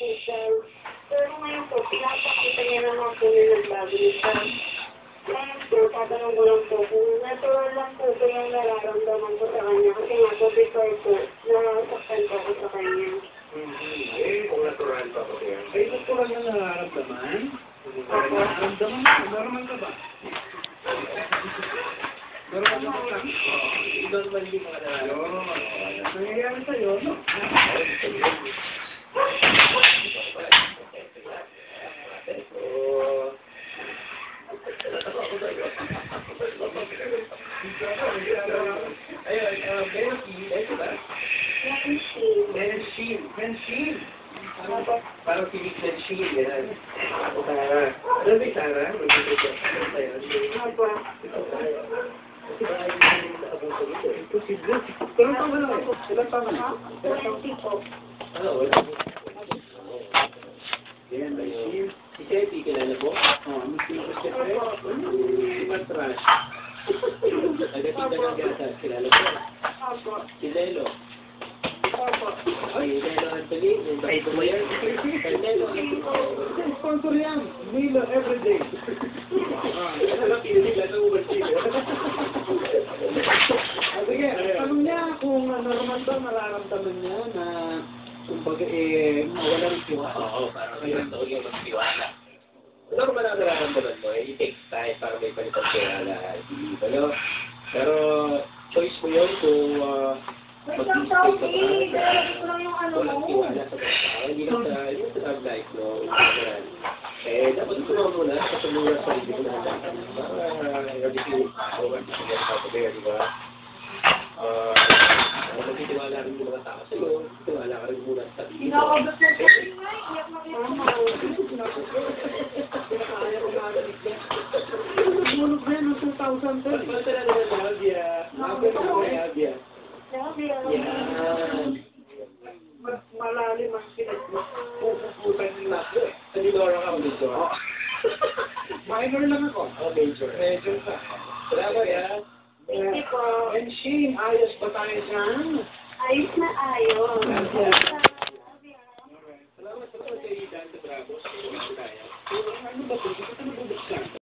hospital. Pero ngayon po, pinapakita niya naman po na nagbago siya. Ngayon po, tatanong ko lang po, kung natural lang po ba yung nararamdaman ko sa kanya. Kasi nga po, before po, nasaktan po ako sa kanya. Eh, kung natural pa po yan. Ay, natural na nararamdaman? Nararamdaman mo? Normal ka ba? Normal ka ba? Normal din mga nararamdaman. Nangyayari sa'yo, no? Mensin. Parang pinig na shield, yan. Tara. Alam mo yung Tara? Imposible. Pero tama na eh. Ilan tama na? Ano, wala. Yan, Mensin. Si Seti, kilala mo? Oo, Mensin ko siya. Si Patrash. Nagatinda ng gatas, kilala mo? Si Lelo. Ay, Lelo Anthony. Ay, bumayan. Lelo Anthony. Sponsor yan. Milo everyday. Ano lang pininig lang ng umasin. Sige, tanong niya kung normal ba nararamdaman niya na kumbaga mawala ng tiwala. Oo, parang mayroon na ulit ang tiwala. Normal ang nararamdaman mo, it takes time para may palitang tiwala. Pero choice mo yun kung mag-stay ka ba walang tiwala sa mga tao. Hindi lang sa love life, no? Eh, dapat ito naman muna, kasalunan sa sarili mo na hanggang para everything is over, everything is out there, di ba? Magtitiwala rin yung mga tao sa'yo, tiwala ka rin muna sa sarili mo. Nagmulog na yun ng 2010. Pagkala talaga naman, Alvia. Alvia. Yan. Malalim ang Pupuputan yung lahat. Sa Dora ka, dito. minor lang ako. Major. Medyo ka. Salamat, yan. Thank you po. And Shane, ayos ba tayo dyan? Ayos na ayos. Salamat sa kay Dan de Bravos. Salamat tayo. Ano ba ito? Ito na bubuksan.